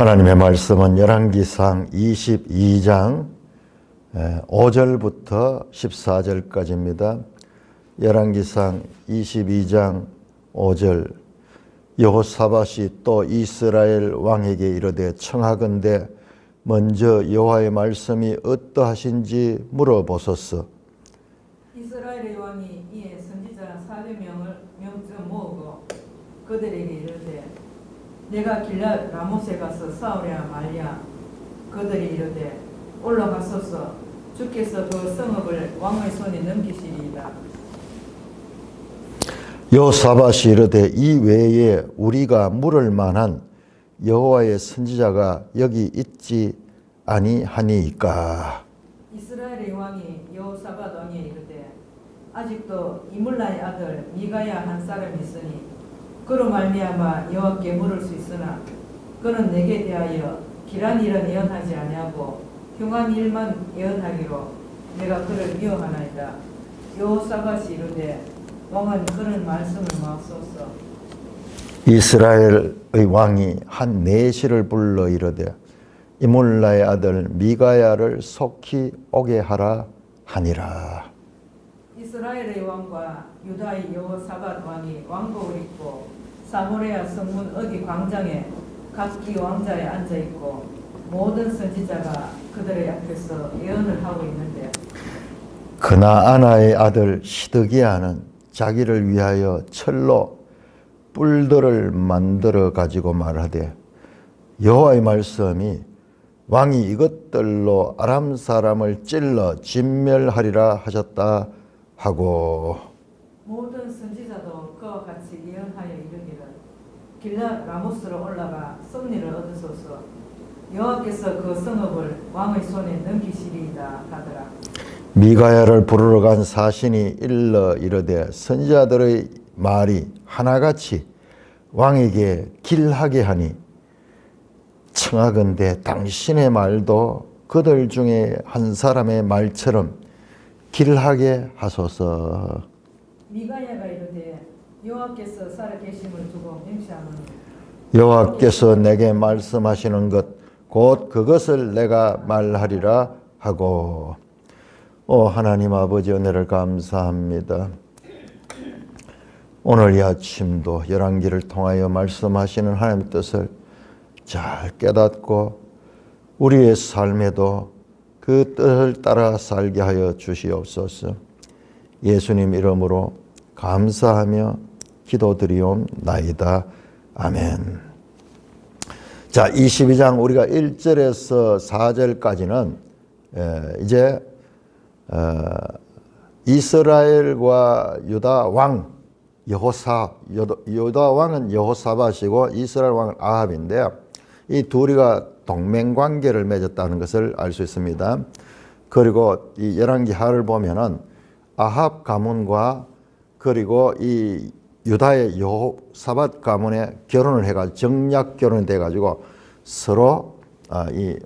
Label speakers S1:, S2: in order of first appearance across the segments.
S1: 하나님의 말씀은 열왕기상 22장 5절부터 14절까지입니다. 열왕기상 22장 5절 여호사밧이 또 이스라엘 왕에게 이르되 청하건대 먼저 여호와의 말씀이 어떠하신지 물어보소서.
S2: 이스라엘의 왕이 이에 선지자 400명을 명점 모으고 그들에게 이르되 내가 길랏 라못에 가서 싸우랴 말랴. 그들이 이르되 올라가소서. 주께서 그 성읍을 왕의 손에 넘기시리이다.
S1: 여호사밧이 이르되 이 외에 우리가 물을 만한 여호와의 선지자가 여기 있지 아니하니이까.
S2: 이스라엘의 왕이 여호사밧 왕에 이르되 아직도 이물라의 아들 미가야 한 사람이 있으니 그로 말미암아 여호와께 물을 수 있으나 그는 내게 대하여 길한 일은 예언하지 아니하고 흉한 일만 예언하기로 내가 그를 미워하나이다. 여호사밧이 이르되 왕은 그런 말씀을 마옵소서.
S1: 이스라엘의 왕이 한 내시를 불러 이르되 이물라의 아들 미가야를 속히 오게 하라 하니라.
S2: 이스라엘의 왕과 유다의 여호사밧 왕이 왕복을 입고 사모레아 성문 어디 광장에 각기 왕자에 앉아 있고 모든 선지자가 그들의 앞에서 예언을 하고 있는데
S1: 그나아나의 아들 시드기야는 자기를 위하여 철로 뿔들을 만들어 가지고 말하되 여호와의 말씀이 왕이 이것들로 아람 사람을 찔러 진멸하리라 하셨다 하고
S2: 모든 선지자도 그와 같이 예언하여 이르기를 길랏 라모스로 올라가 승리를 얻으소서. 여호와께서 그 성읍을 왕의 손에 넘기시리이다 하더라.
S1: 미가야를 부르러 간 사신이 일러 이르되 선지자들의 말이 하나같이 왕에게 길하게 하니 청하건대 당신의 말도 그들 중에 한 사람의 말처럼 길하게 하소서.
S2: 미가야가 이르되 여호와께서 살아계심을 두고 맹세하노니
S1: 여호와께서 내게 말씀하시는 것 곧 그것을 내가 말하리라 하고. 하나님 아버지 은혜를 감사합니다. 오늘 이 아침도 열왕기를 통하여 말씀하시는 하나님의 뜻을 잘 깨닫고 우리의 삶에도 그 뜻을 따라 살게 하여 주시옵소서. 예수님 이름으로 감사하며 기도드리옵나이다. 아멘. 자, 22장 우리가 1절에서 4절까지는 이제 이스라엘과 유다 왕 유다 왕은 여호사밧이고 이스라엘 왕은 아합인데 이 둘이가 동맹 관계를 맺었다는 것을 알 수 있습니다. 그리고 이 열왕기 하를 보면은 아합 가문과 그리고 이 유다의 여호사밧 가문에 결혼을 해가지고 정략 결혼이 돼가지고 서로 이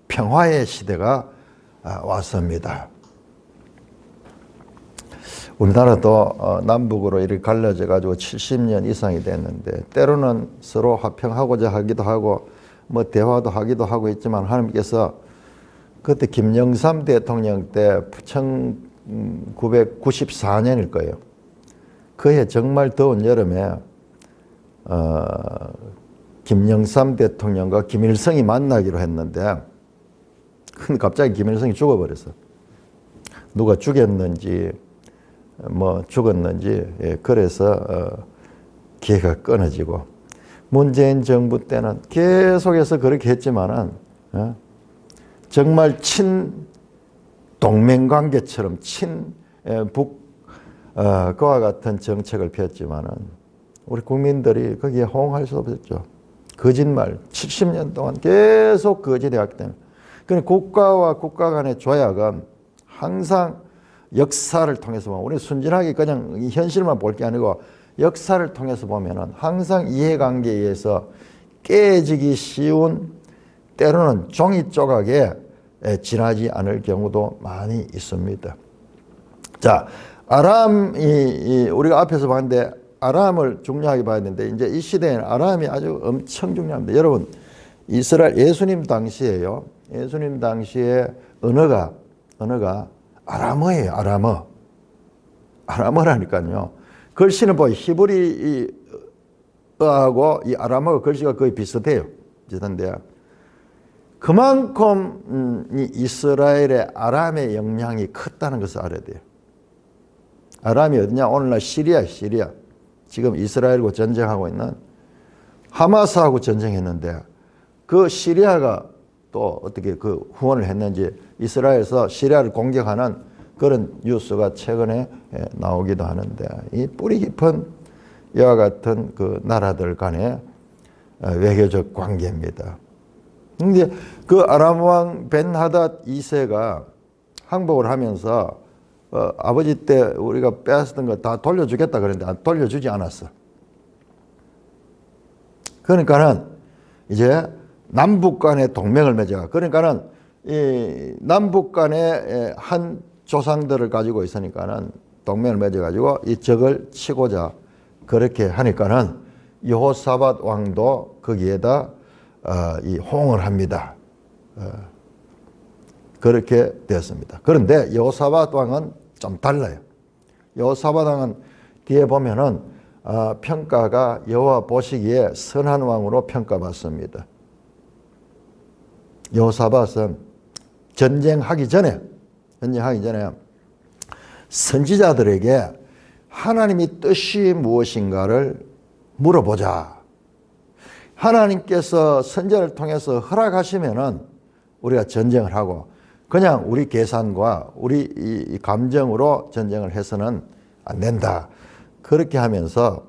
S1: 평화의 시대가 왔습니다. 우리나라도 남북으로 이렇게 갈라져 가지고 70년 이상이 됐는데 때로는 서로 화평하고자 하기도 하고 뭐 대화도 하기도 하고 있지만 하나님께서 그때 김영삼 대통령 때 1994년일 거예요. 그해 정말 더운 여름에 김영삼 대통령과 김일성이 만나기로 했는데 근데 갑자기 김일성이 죽어버렸어. 누가 죽였는지 뭐 죽었는지 그래서 기회가 끊어지고 문재인 정부 때는 계속해서 그렇게 했지만은 정말 친동맹관계처럼 친북 그와 같은 정책을 폈지만은 우리 국민들이 거기에 호응할 수 없었죠. 거짓말 70년 동안 계속 거짓해왔기 때문에. 그러니까 국가와 국가 간의 조약은 항상 역사를 통해서 보면 우리 순진하게 그냥 현실만 볼 게 아니고 역사를 통해서 보면은 항상 이해관계에 의해서 깨지기 쉬운 때로는 종이 조각에 지나지 않을 경우도 많이 있습니다. 자, 아람이 우리가 앞에서 봤는데 아람을 중요하게 봐야 되는데 이제 이 시대에는 아람이 아주 엄청 중요합니다. 여러분 이스라엘 예수님 당시에요. 예수님 당시에 언어가 아람어예요. 아람어라니까요. 글씨는 뭐 히브리어하고 이 아람어 글씨가 거의 비슷해요. 비슷한데 그만큼 이 이스라엘의 아람의 영향이 컸다는 것을 알아야 돼요. 아람이 어디냐? 오늘날 시리아. 지금 이스라엘과 전쟁하고 있는 하마스하고 전쟁했는데 그 시리아가 또 어떻게 그 후원을 했는지 이스라엘에서 시리아를 공격하는 그런 뉴스가 최근에 나오기도 하는데 이 뿌리 깊은 이와 같은 그 나라들 간의 외교적 관계입니다. 근데 그 아람 왕 벤하닷 2세가 항복을 하면서 아버지 때 우리가 빼앗았던 거 다 돌려주겠다 그랬는데 돌려주지 않았어. 그러니까는 이제 남북 간의 동맹을 맺어가. 그러니까는 이 남북 간의 한 조상들을 가지고 있으니까는 동맹을 맺어가지고 이 적을 치고자 그렇게 하니까는 여호사밧 왕도 거기에다 이 호응을 합니다. 그렇게 되었습니다. 그런데 여호사밧 왕은 좀 달라요. 여호사밧 왕은 뒤에 보면은 평가가 여호와 보시기에 선한 왕으로 평가받습니다. 여호사밧은 전쟁하기 전에 선지자들에게 하나님의 뜻이 무엇인가를 물어보자. 하나님께서 선지자를 통해서 허락하시면은 우리가 전쟁을 하고 그냥 우리 계산과 우리 이 감정으로 전쟁을 해서는 안 된다. 그렇게 하면서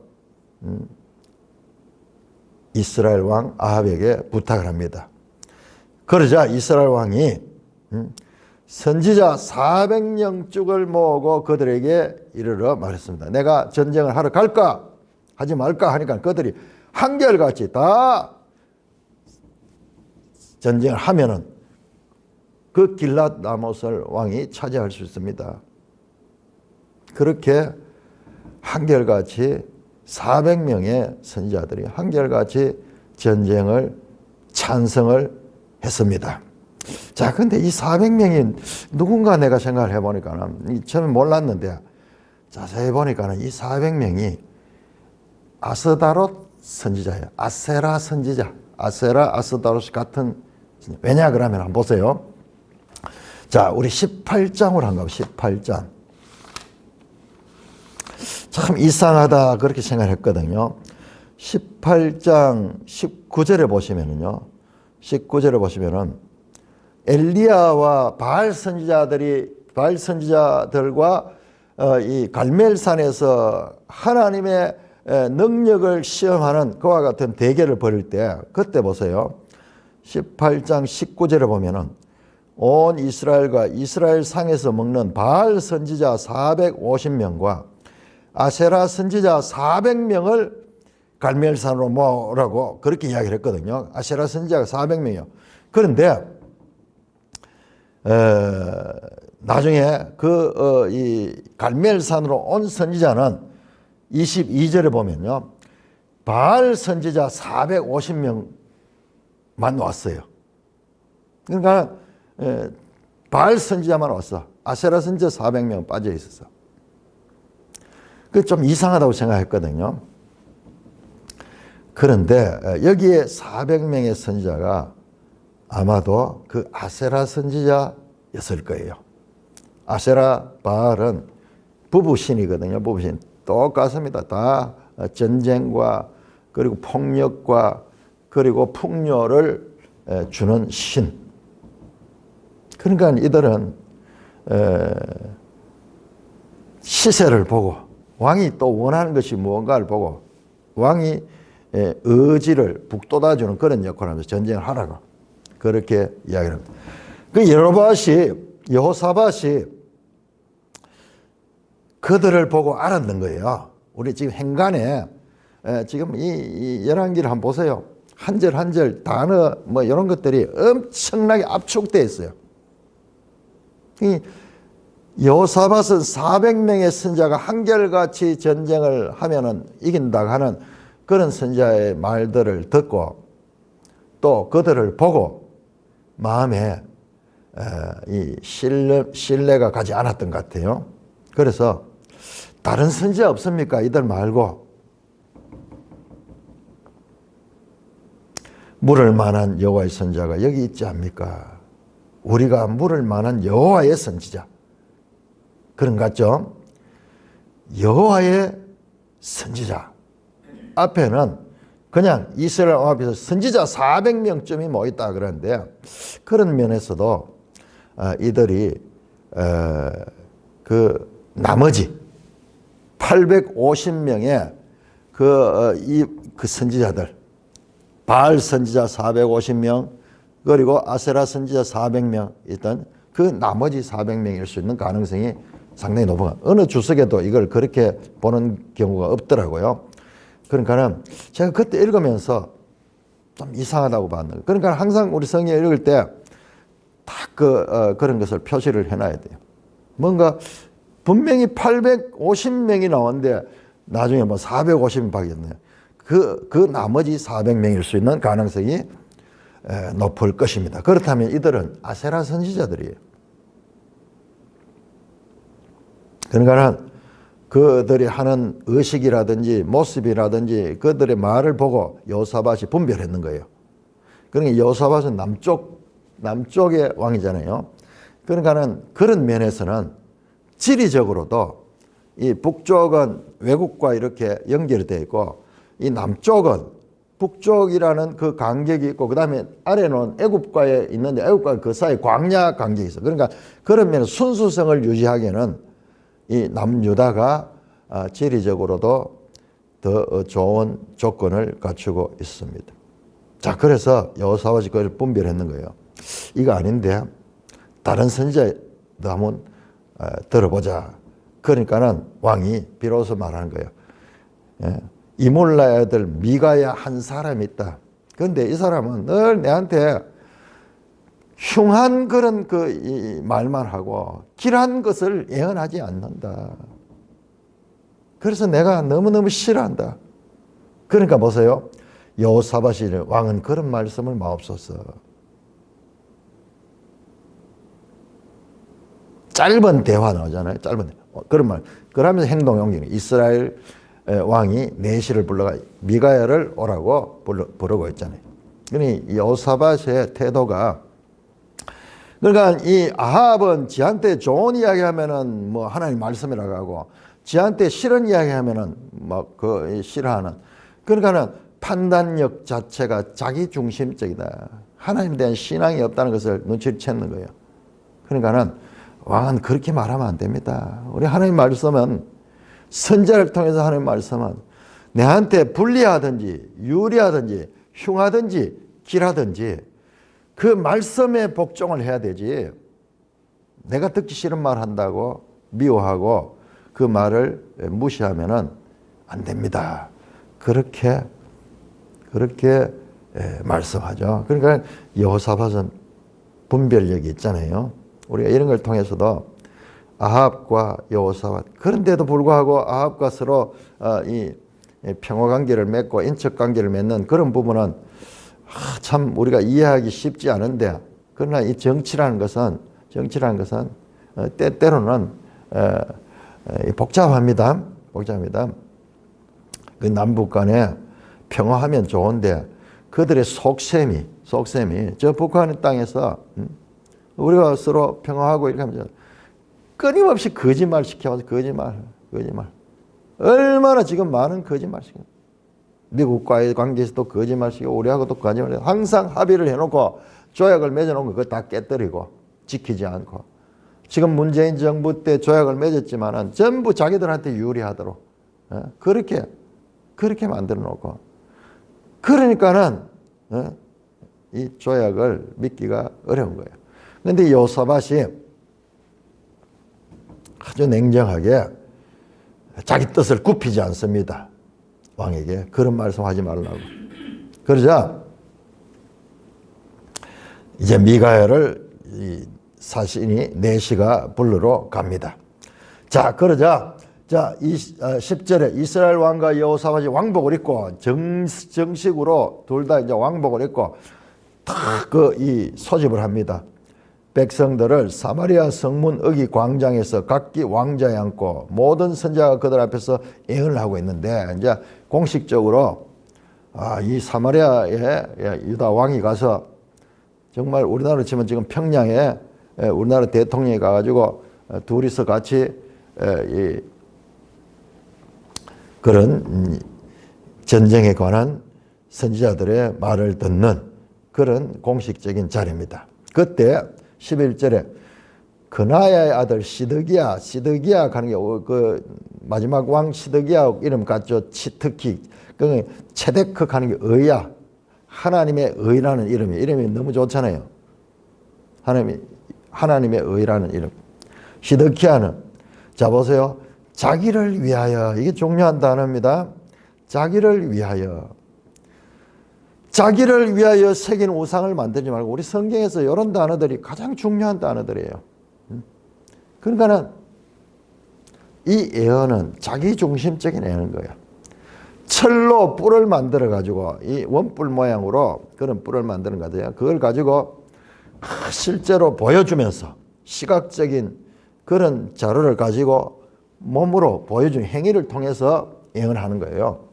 S1: 이스라엘 왕 아합에게 부탁을 합니다. 그러자 이스라엘 왕이 선지자 400명쪽을 모으고 그들에게 이르러 말했습니다. 내가 전쟁을 하러 갈까? 하지 말까? 하니까 그들이 한결같이 다 전쟁을 하면은 그 길랏 라못을 왕이 차지할 수 있습니다. 그렇게 한결같이 400명의 선지자들이 한결같이 전쟁을 찬성을 했습니다. 자, 근데 이 400명이 누군가 내가 생각을 해보니까는 처음에 몰랐는데 자세히 보니까는 이 400명이 아스다롯 선지자예요. 아세라 선지자. 아세라, 아스다롯 같은. 왜냐 그러면 한번 보세요. 자, 우리 18장으로 한번 18장. 참 이상하다 그렇게 생각했거든요. 18장 19절에 보시면은요. 19절에 보시면은 엘리야와 바알 선지자들과 이 갈멜산에서 하나님의 능력을 시험하는 그와 같은 대결을 벌일 때 그때 보세요. 18장 19절에 보면은 온 이스라엘과 이스라엘 상에서 먹는 바알 선지자 450명과 아세라 선지자 400명을 갈멜산으로 모으라고 그렇게 이야기를 했거든요. 아세라 선지자가 400명이요. 그런데 나중에 이 갈멜산으로 온 선지자는 22절에 보면요. 바알 선지자 450명만 왔어요. 그러니까 바알 선지자만 왔어. 아세라 선지자 400명 빠져 있었어. 그 좀 이상하다고 생각했거든요. 그런데 여기에 400명의 선지자가 아마도 그 아세라 선지자였을 거예요. 아세라 바알은 부부신이거든요. 부부신. 똑같습니다. 다 전쟁과 그리고 폭력과 그리고 풍요를 주는 신. 그러니까 이들은 시세를 보고 왕이 또 원하는 것이 무언가를 보고 왕이 의지를 북돋아주는 그런 역할을 하면서 전쟁을 하라고 그렇게 이야기를 합니다. 그 여호사밧이 그들을 보고 알았는 거예요. 우리 지금 행간에 지금 이 열왕기를 한번 보세요. 한 절 한 절 단어 뭐 이런 것들이 엄청나게 압축되어 있어요. 여호사밧은 400명의 선지자가 한결같이 전쟁을 하면은 이긴다고 하는 그런 선지자의 말들을 듣고 또 그들을 보고 마음에 이 신뢰가 가지 않았던 것 같아요. 그래서 다른 선지자 없습니까? 이들 말고 물을 만한 여호와의 선지자가 여기 있지 않습니까? 우리가 물을 만한 여호와의 선지자, 그런 것 같죠? 여호와의 선지자 앞에는 그냥 이스라엘 앞에서 선지자 400명쯤이 모였다 그러는데, 그런 면에서도 이들이 그 나머지 850명의 그 선지자들, 바알 선지자 450명, 그리고 아세라 선지자 400명 있던 그 나머지 400명일 수 있는 가능성이 상당히 높은 것. 어느 주석에도 이걸 그렇게 보는 경우가 없더라고요. 그러니까는 제가 그때 읽으면서 좀 이상하다고 봤는 거예요. 그러니까 항상 우리 성경 읽을 때 딱 그런 것을 표시를 해놔야 돼요. 뭔가 분명히 850명이 나오는데 나중에 뭐 450명 바뀌었네요. 그 나머지 400명일 수 있는 가능성이 높을 것입니다. 그렇다면 이들은 아세라 선지자들이에요. 그러니까는 그들이 하는 의식이라든지 모습이라든지 그들의 말을 보고 여호사밧이 분별했는 거예요. 그러니까 여호사밧은 남쪽의 왕이잖아요. 그러니까는 그런 면에서는 지리적으로도 이 북쪽은 외국과 이렇게 연결이 되어 있고, 이 남쪽은 북쪽이라는 그 간격이 있고, 그 다음에 아래는 애굽과에 있는데 애굽과 그 사이 광야 간격이 있어. 그러니까 그런 면에서 순수성을 유지하기에는 이 남유다가 지리적으로도 더 좋은 조건을 갖추고 있습니다. 자, 그래서 여호사밧이 그걸 분별했는 거예요. 이거 아닌데 다른 선지자도 한번 들어보자. 그러니까는 왕이 비로소 말하는 거예요. 이몰라의 아들 미가야 한 사람이 있다. 그런데 이 사람은 늘 내한테 흉한 그런 이 말만 하고 길한 것을 예언하지 않는다. 그래서 내가 너무너무 싫어한다. 그러니까 보세요. 여호사밧이 왕은 그런 말씀을 마옵소서. 짧은 대화 나오잖아요. 짧은 대화. 그런 말. 그러면서 행동에 옮기는 거예요. 이스라엘 왕이 내시를 불러가 미가야를 오라고 부르고 있잖아요. 그러니 여호사밧의 태도가, 그러니까 이 아합은 지한테 좋은 이야기 하면은 뭐 하나님 말씀이라고 하고, 지한테 싫은 이야기 하면은 막 싫어하는, 그러니까는 판단력 자체가 자기 중심적이다. 하나님에 대한 신앙이 없다는 것을 눈치를 채는 거예요. 그러니까는 왕은 그렇게 말하면 안 됩니다. 우리 하나님 말씀은, 선지자를 통해서 하나님 말씀은 내한테 불리하든지 유리하든지 흉하든지 길하든지 그 말씀에 복종을 해야 되지, 내가 듣기 싫은 말 한다고 미워하고 그 말을 무시하면은 안 됩니다. 그렇게 말씀하죠. 그러니까 여호사밧은 분별력이 있잖아요. 우리가 이런 걸 통해서도 아합과 여호사밧, 그런데도 불구하고 아합과 서로 이 평화 관계를 맺고 인척 관계를 맺는 그런 부분은 참 우리가 이해하기 쉽지 않은데, 그러나 이 정치라는 것은 때때로는 복잡합니다. 그 남북 간에 평화하면 좋은데 그들의 속셈이 저 북한 땅에서 우리가 서로 평화하고 이렇게 하면 끊임없이 거짓말 시켜와서 거짓말. 얼마나 지금 많은 거짓말 시켜. 미국과의 관계에서도 거짓말 시키고 우리하고도 거짓말 시키고, 항상 합의를 해놓고 조약을 맺어놓은 거 그거 다 깨뜨리고 지키지 않고, 지금 문재인 정부 때 조약을 맺었지만은 전부 자기들한테 유리하도록 그렇게 만들어 놓고, 그러니까는 이 조약을 믿기가 어려운 거예요. 그런데 여호사밧이 아주 냉정하게 자기 뜻을 굽히지 않습니다. 왕에게 그런 말씀하지 말라고. 그러자 이제 미가야를 사신이 내시가 부르러 갑니다. 자, 그러자 10절에 이스라엘 왕과 여호사밧이 왕복을 입고 정식으로 둘 다 이제 왕복을 입고 이 소집을 합니다. 백성들을 사마리아 성문 어기 광장에서 각기 왕자에 앉고 모든 선지자가 그들 앞에서 예언을 하고 있는데, 이제 공식적으로 이 사마리아에 유다 왕이 가서 정말 우리나라로 치면 지금 평양에 우리나라 대통령이 가가지고 둘이서 같이 그런 전쟁에 관한 선지자들의 말을 듣는 그런 공식적인 자리입니다. 그때 11절에 그나야의 아들 시드기야 가는 게 그 마지막 왕 시드기야 이름 같죠. 특히 그 체데크 가는 게 의야, 하나님의 의라는 이름이 너무 좋잖아요. 하나님의 의라는 이름. 시드기야는, 자 보세요, 자기를 위하여, 이게 중요한 단어입니다. 자기를 위하여 새긴 우상을 만들지 말고, 우리 성경에서 이런 단어들이 가장 중요한 단어들이에요. 그러니까는 이 예언은 자기 중심적인 예언인 거예요. 철로 뿔을 만들어 가지고, 이 원뿔 모양으로 그런 뿔을 만드는 거예요. 그걸 가지고 실제로 보여주면서 시각적인 그런 자료를 가지고 몸으로 보여주는 행위를 통해서 예언하는 거예요.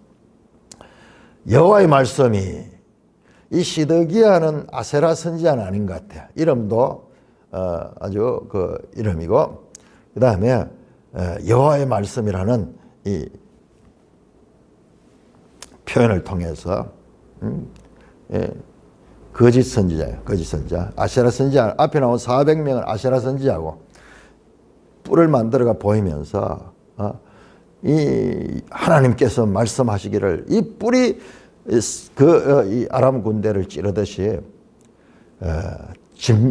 S1: 여호와의 말씀이, 이 시드기야는 아세라 선지자는 아닌 것 같아요. 이름도 아주 그 이름이고, 그 다음에 여호와의 말씀이라는 이 표현을 통해서 거짓 선지자예요. 거짓 선지자. 아세라 선지자, 앞에 나온 400명은 아세라 선지자고, 뿔을 만들어가 보이면서 이 하나님께서 말씀하시기를 이 뿔이 이 아람 군대를 찌르듯이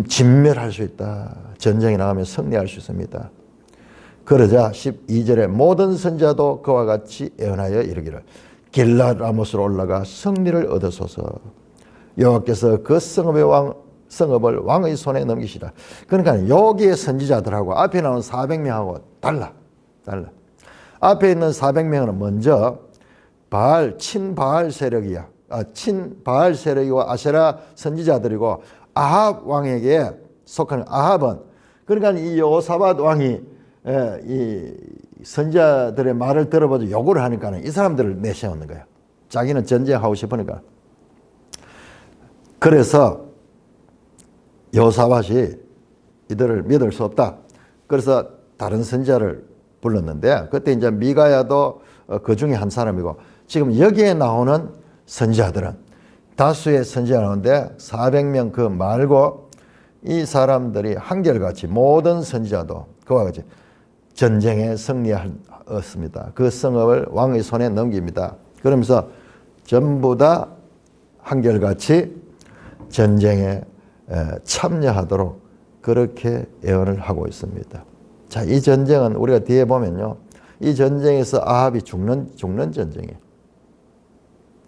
S1: 진멸할 수 있다. 전쟁에 나가면 승리할 수 있습니다. 그러자 12절에 모든 선지자도 그와 같이 예언하여 이르기를 길랏 라모스로 올라가 승리를 얻으소서. 여호와께서 그 성읍을 왕의 손에 넘기시라. 그러니까 여기에 선지자들하고 앞에 나온 400명하고 달라. 앞에 있는 400명은 먼저 친바알 세력이야. 친바알 세력이고 아세라 선지자들이고, 아합 왕에게 속하는 아합은, 그러니까 이 여호사밧 왕이 이 선지자들의 말을 들어보고 요구를 하니까는 이 사람들을 내세우는 거예요. 자기는 전쟁하고 싶으니까. 그래서 여호사밧이 이들을 믿을 수 없다. 그래서 다른 선지자를 불렀는데, 그때 이제 미가야도 그 중에 한 사람이고, 지금 여기에 나오는 선지자들은 다수의 선지자가 나오는데 400명 그 말고 이 사람들이 한결같이 모든 선지자도 그와 같이 전쟁에 승리했습니다. 그 성읍을 왕의 손에 넘깁니다. 그러면서 전부 다 한결같이 전쟁에 참여하도록 그렇게 예언을 하고 있습니다. 자, 이 전쟁은 우리가 뒤에 보면요, 이 전쟁에서 아합이 죽는 전쟁이에요.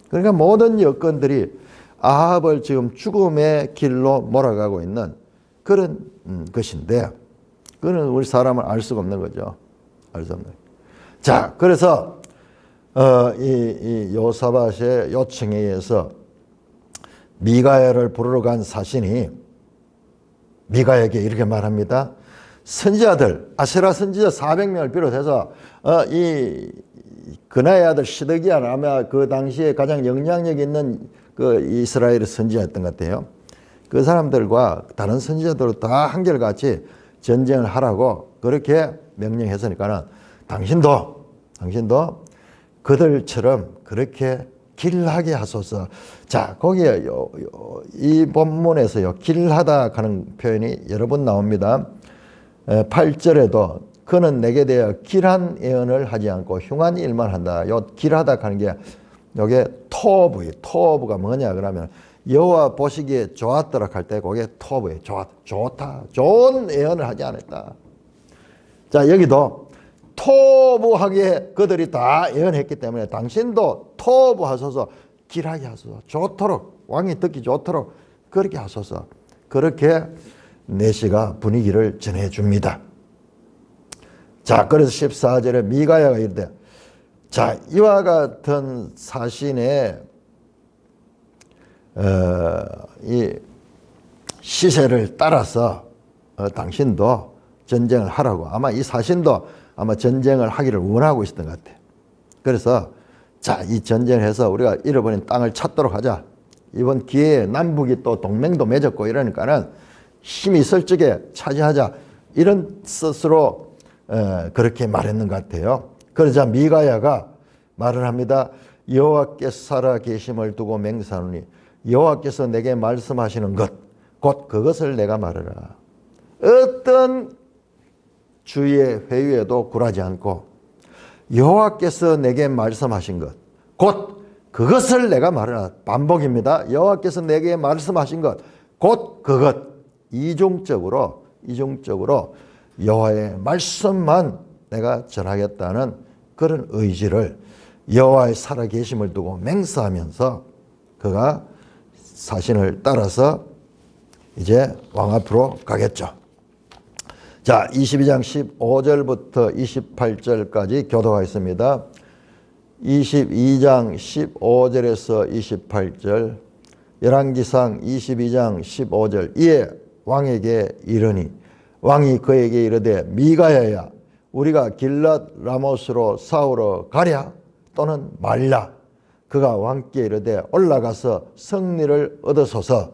S1: 그러니까 모든 여건들이 아합을 지금 죽음의 길로 몰아가고 있는 그런 것인데, 그건 우리 사람은 알 수가 없는 거죠. 알 수 없는. 자, 그래서 이 여호사밧의 요청에 의해서 미가야를 부르러 간 사신이 미가야에게 이렇게 말합니다. 선지자들, 아세라 선지자 400명을 비롯해서 이 그나의 아들 시드기야는 아마 그 당시에 가장 영향력 있는 그 이스라엘의 선지자였던 것 같아요. 그 사람들과 다른 선지자들도 다 한결같이 전쟁을 하라고 그렇게 명령했으니까는 당신도 그들처럼 그렇게 길하게 하소서. 자, 거기에 이 본문에서요, 길하다 하는 표현이 여러 번 나옵니다. 8절에도 그는 내게 대하여 길한 예언을 하지 않고 흉한 일만 한다. 요 길하다 하는 게 요게 토브가 뭐냐 그러면 여호와 보시기에 좋았더라 할 때 그게 토브예요. 좋다. 좋은 예언을 하지 않았다. 자, 여기도 토부하게 그들이 다 예언했기 때문에 당신도 토부하소서, 길하게 하소서, 좋도록, 왕이 듣기 좋도록 그렇게 하소서. 그렇게 내시가 분위기를 전해줍니다. 자, 그래서 14절에 미가야가 이르되, 자, 이와 같은 사신의 이 시세를 따라서 당신도 전쟁을 하라고 아마 이 사신도 아마 전쟁을 하기를 원하고 있었던 것 같아요. 그래서 자, 이 전쟁을 해서 우리가 잃어버린 땅을 찾도록 하자. 이번 기회에 남북이 또 동맹도 맺었고 이러니까는 힘이 있을 적에 차지하자. 이런 뜻으로 그렇게 말했는 것 같아요. 그러자 미가야가 말을 합니다. 여호와께서 살아 계심을 두고 맹세하노니 여호와께서 내게 말씀하시는 것 곧 그것을 내가 말하라. 어떤 주의 회유에도 굴하지 않고 여호와께서 내게 말씀하신 것 곧 그것을 내가 말하라. 반복입니다. 여호와께서 내게 말씀하신 것 곧 그것. 이중적으로 여호와의 말씀만 내가 전하겠다는 그런 의지를 여호와의 살아계심을 두고 맹세하면서 그가 사신을 따라서 이제 왕 앞으로 가겠죠. 자, 22장 15절부터 28절까지 교도가 있습니다. 22장 15절에서 28절, 열왕기상 22장 15절. 이에 왕에게 이르니 왕이 그에게 이르되 미가야야 우리가 길랏 라못으로 싸우러 가랴 또는 말라. 그가 왕께 이르되 올라가서 승리를 얻으소서.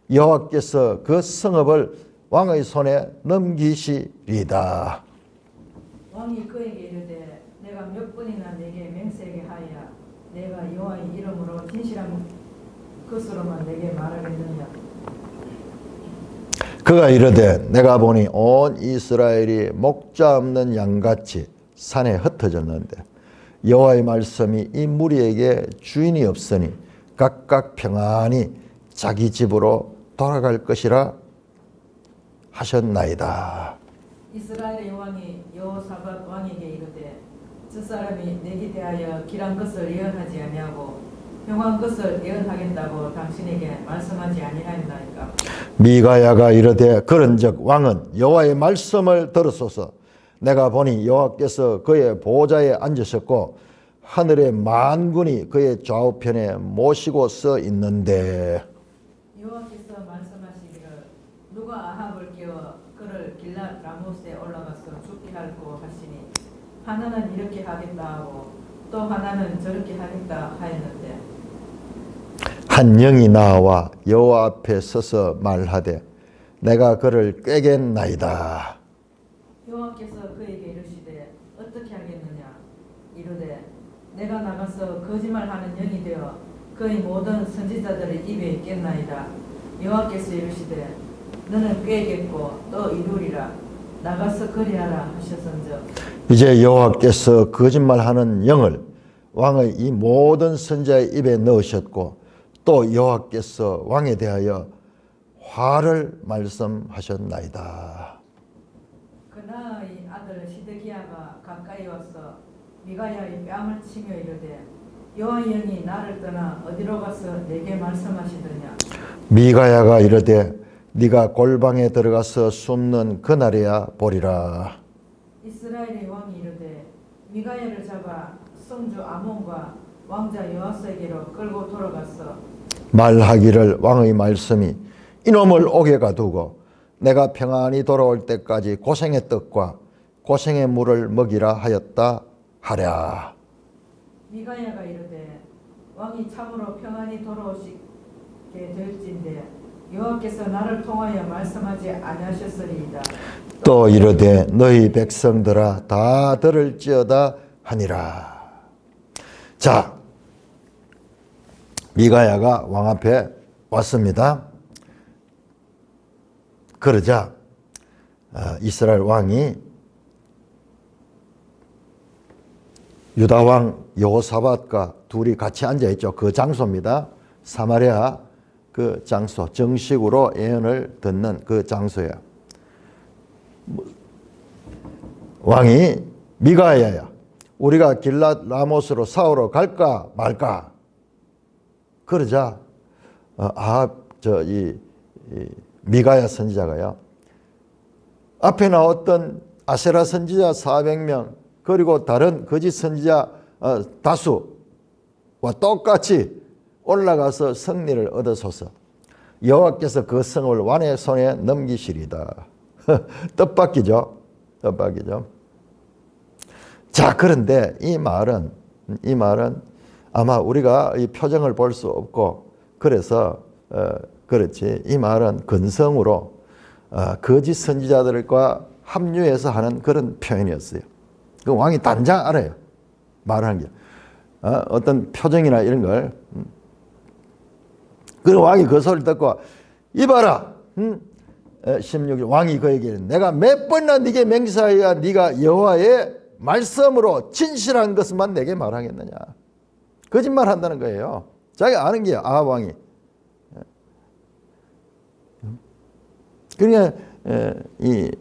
S1: 여호와께서 그 성읍을 왕의 손에 넘기시리다.
S2: 왕이 그에게 이르되 내가 몇 번이나 내게 맹세하게 하여 내가 여호와의 이름으로 진실한 것으로만 내게 말하겠느냐.
S1: 그가 이르되 내가 보니 온 이스라엘이 목자 없는 양같이 산에 흩어졌는데 여호와의 말씀이 이 무리에게 주인이 없으니 각각 평안히 자기 집으로 돌아갈 것이라 하셨나이다.
S2: 이스라엘의 왕이 여호사밧 왕에게 이르되 저 사람이 내게 대하여 길한 것을 예언하지 아니하고 평화한 것을 예언하겠다고 당신에게 말씀하지 아니하였나이까.
S1: 미가야가 이르되 그런즉 왕은 여호와의 말씀을 들으소서. 내가 보니 여호와께서 그의 보좌에 앉으셨고 하늘의 만군이 그의 좌우편에 모시고 서 있는데
S2: 여호와께서 말씀하시기를 누가 아합을 깨워 그를 길랏 라못에 올라가서 죽게 할고 하시니 하나는 이렇게 하겠다 하고 또 하나는 저렇게 하겠다 하였는데
S1: 한 영이 나와 여호와 앞에 서서 말하되 내가 그를 꾀겠나이다.
S2: 여호와께서 그에게 이르시되 어떻게 하겠느냐. 이르되 내가 나가서 거짓말하는 영이 되어 그의 모든 선지자들의 입에 있겠나이다. 여호와께서 이르시되 너는 꾀겠고 또 이루리라. 나가서 그리하라 하셨은즉
S1: 이제 여호와께서 거짓말하는 영을 왕의 이 모든 선지자의 입에 넣으셨고 또 여호와께서 왕에 대하여 화를 말씀하셨나이다.
S2: 그나의 아들 시드기야가 가까이 와서 미가야의 뺨을 치며 이르되 여호와의 영이 나를 떠나 어디로 가서 내게 말씀하시더냐.
S1: 미가야가 이르되 네가 골방에 들어가서 숨는 그날이야 보리라.
S2: 이스라엘의 왕이 이르되 미가야를 잡아 성주 아몬과 왕자 여호아스에게로 끌고 돌아갔어.
S1: 말하기를 왕의 말씀이 이놈을 옥에 가두고 내가 평안히 돌아올 때까지 고생의 떡과 고생의 물을 먹이라 하였다 하랴.
S2: 미가야가 이르되 왕이 참으로 평안히 돌아오시게 될진데 여호와께서 나를 통하여 말씀하지 아니하셨으리이다.
S1: 또 이르되 너희 백성들아 다 들을지어다 하니라. 자, 미가야가 왕 앞에 왔습니다. 그러자 이스라엘 왕이 유다 왕 여호사밧과 둘이 같이 앉아있죠. 그 장소입니다. 사마리아 그 장소, 정식으로 예언을 듣는 그 장소야. 왕이 미가야야, 우리가 길랏 라못으로 싸우러 갈까 말까? 그러자 미가야 선지자가요, 앞에 나왔던 아세라 선지자 400명 그리고 다른 거짓 선지자 다수와 똑같이 올라가서 승리를 얻으소서. 여호와께서 그 성을 왕의 손에 넘기시리다. 뜻밖이죠. 뜻밖이죠. 자, 그런데 이 말은 아마 우리가 이 표정을 볼 수 없고 그래서 그렇지. 이 말은 근성으로 거짓 선지자들과 합류해서 하는 그런 표현이었어요. 그 왕이 단장 알아요. 말하는 게. 어떤 표정이나 이런 걸. 그 왕이 그 소리를 듣고 이봐라. 16절 왕이 그에게 내가 몇 번이나 네게 맹세하여 네가 여호와의 말씀으로 진실한 것만 내게 말하겠느냐. 거짓말 한다는 거예요. 자기가 아는 게 아합 왕이. 그러니까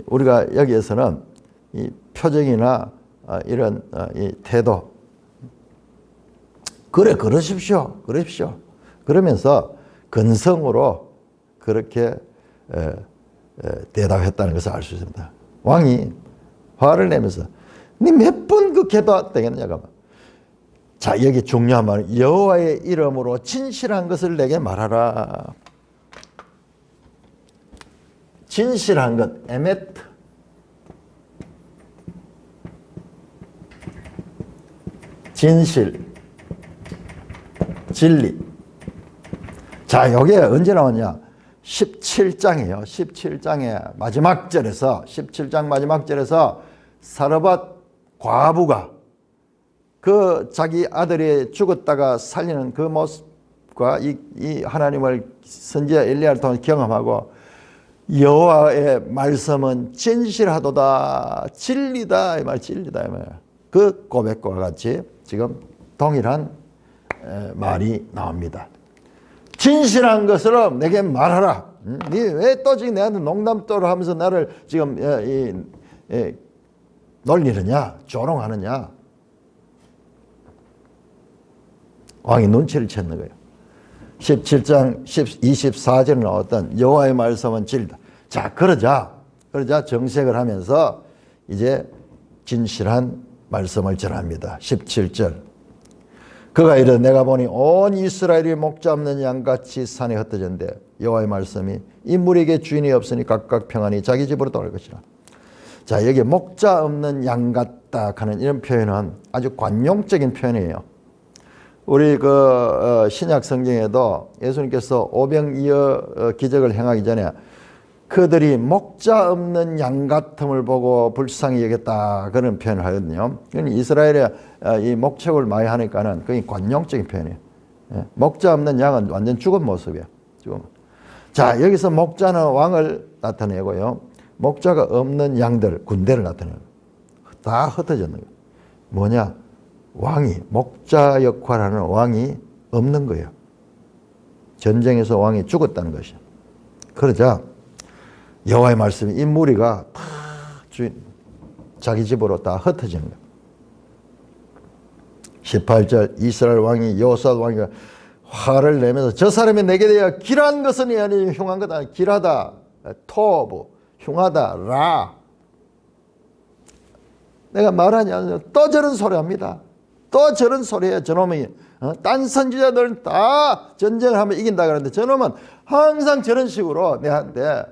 S1: 우리가 여기에서는 이 표정이나 이런 이 태도 그래 그러십시오. 그러면서 근성으로 그렇게 대답했다는 것을 알 수 있습니다. 왕이 화를 내면서 네 몇 번 그 기도되겠느냐가. 자, 여기 중요한 말은 여호와의 이름으로 진실한 것을 내게 말하라. 진실한 것, 에메트. 진실, 진리. 자, 여기에 언제 나오냐? 17장이에요. 17장의 마지막 절에서 17장 마지막 절에서 사르밧 과부가 그 자기 아들이 죽었다가 살리는 그 모습과 이 하나님을 선지자 엘리야를 통해 경험하고 여호와의 말씀은 진실하도다, 진리다 이 말, 진리다 이 말. 그 고백과 같이 지금 동일한 말이 나옵니다. 진실한 것으로 내게 말하라. 네 왜 또 지금 내한테 농담도로 하면서 나를 지금 놀리느냐, 조롱하느냐. 왕이 눈치를 챘는 거예요. 17장 24절에 나왔던 여호와의 말씀은 진리다. 자, 그러자 정색을 하면서 이제 진실한 말씀을 전합니다. 17절. 그가 이르되 내가 보니 온 이스라엘이 목자 없는 양같이 산에 흩어졌는데 여호와의 말씀이 인물에게 주인이 없으니 각각 평안히 자기 집으로 돌아갈 것이라. 자, 여기 목자 없는 양 같다 하는 이런 표현은 아주 관용적인 표현이에요. 우리 신약 성경에도 예수님께서 오병이어 기적을 행하기 전에 그들이 목자 없는 양 같음을 보고 불쌍히 여겼다 그런 표현을 하거든요. 이스라엘에 이 목축을 많이 하니까는 그게 관용적인 표현이에요. 목자 없는 양은 완전 죽은 모습이에요. 죽은. 자, 여기서 목자는 왕을 나타내고요. 목자가 없는 양들, 군대를 나타내요. 다 흩어졌는 거예요. 뭐냐? 왕이, 목자 역할하는 왕이 없는 거예요. 전쟁에서 왕이 죽었다는 것이에요. 그러자 여호와의 말씀이 이 무리가 다 자기 집으로 다 흩어지는 거예요. 18절 이스라엘 왕이 여호사밧 왕이 화를 내면서 저 사람이 내게 대하여 길한 것은 아니 흉한 거다. 길하다, 토브, 흉하다, 라. 내가 말하냐 또 저런 소리 합니다. 또 저런 소리에 저놈이 딴 선지자들은 다 전쟁을 하면 이긴다 그러는데 저놈은 항상 저런 식으로 내한테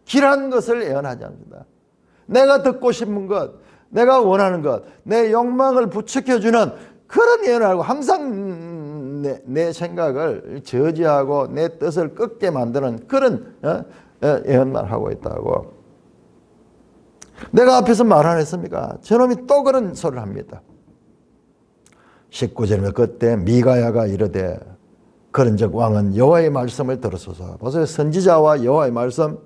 S1: 길한 것을 예언하지 않습니다. 내가 듣고 싶은 것, 내가 원하는 것, 내 욕망을 부추겨주는 그런 예언을 하고 항상 내 생각을 저지하고 내 뜻을 꺾게 만드는 그런 예언만 하고 있다고. 내가 앞에서 말 안 했습니까? 저놈이 또 그런 소리를 합니다. 19절에 그때 미가야가 이르되 그런즉 왕은 여호와의 말씀을 들으소서. 보세요. 선지자와 여호와의 말씀.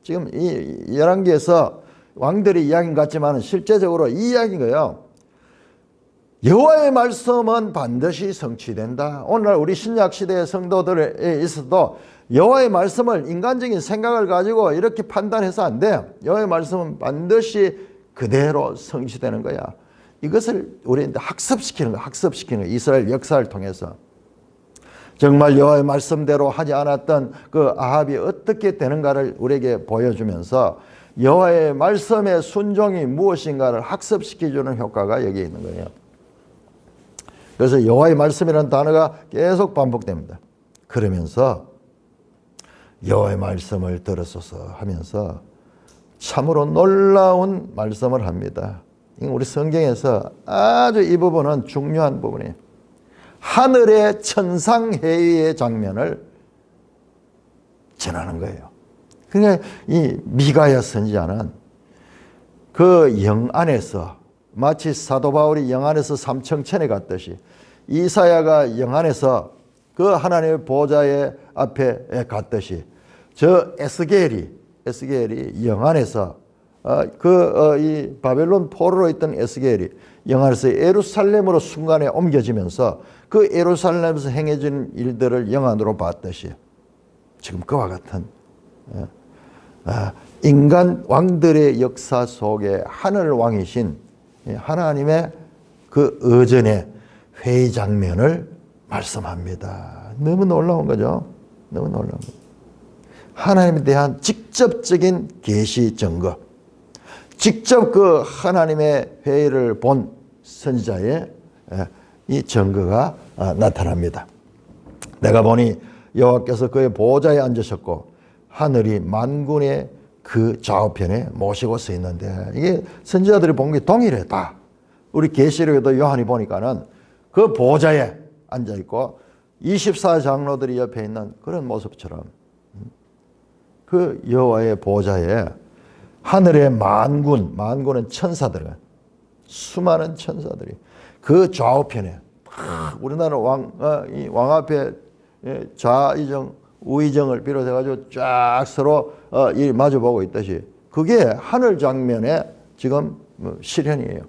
S1: 지금 이 열왕기에서 왕들의 이야기인 것 같지만 실제적으로 이 이야기인 거예요. 여호와의 말씀은 반드시 성취된다. 오늘날 우리 신약시대의 성도들에 있어도 여호와의 말씀을 인간적인 생각을 가지고 이렇게 판단해서 안 돼. 여호와의 말씀은 반드시 그대로 성취되는 거야. 이것을 우리한테 학습시키는 거야. 이스라엘 역사를 통해서. 정말 여호와의 말씀대로 하지 않았던 그 아합이 어떻게 되는가를 우리에게 보여주면서 여호와의 말씀의 순종이 무엇인가를 학습시켜주는 효과가 여기에 있는 거예요. 그래서 여호와의 말씀이라는 단어가 계속 반복됩니다. 그러면서 여호와의 말씀을 들었소서 하면서 참으로 놀라운 말씀을 합니다. 우리 성경에서 아주 이 부분은 중요한 부분이에요. 하늘의 천상회의의 장면을 전하는 거예요. 그러니까 이 미가야 선지자는 그 영 안에서 마치 사도 바울이 영 안에서 삼청천에 갔듯이 이사야가 영 안에서 그 하나님의 보좌의 앞에 갔듯이 저 에스겔이 영 안에서 이 바벨론 포로로 있던 에스겔이 영 안에서 예루살렘으로 순간에 옮겨지면서 그 예루살렘에서 행해진 일들을 영 안으로 봤듯이 지금 그와 같은 인간 왕들의 역사 속에 하늘 왕이신 하나님의 그 의전의 회의 장면을 말씀합니다. 너무 놀라운 거죠. 너무 놀라운 거죠. 하나님에 대한 직접적인 계시 증거, 직접 그 하나님의 회의를 본 선지자의 이 증거가 나타납니다. 내가 보니 여호와께서 그의 보좌에 앉으셨고 하늘이 만군의 그 좌우편에 모시고 서 있는데, 이게 선지자들이 본 게 동일해. 다 우리 계시록에도 요한이 보니까는 그 보좌에 앉아 있고 24장로들이 옆에 있는 그런 모습처럼 그 여호와의 보좌에 하늘의 만군은 천사들, 수많은 천사들이 그 좌우편에, 우리나라 왕 앞에 좌의정 우의정을 비롯해가지고 쫙 서로 마주보고 있듯이 그게 하늘 장면의 지금 실현이에요.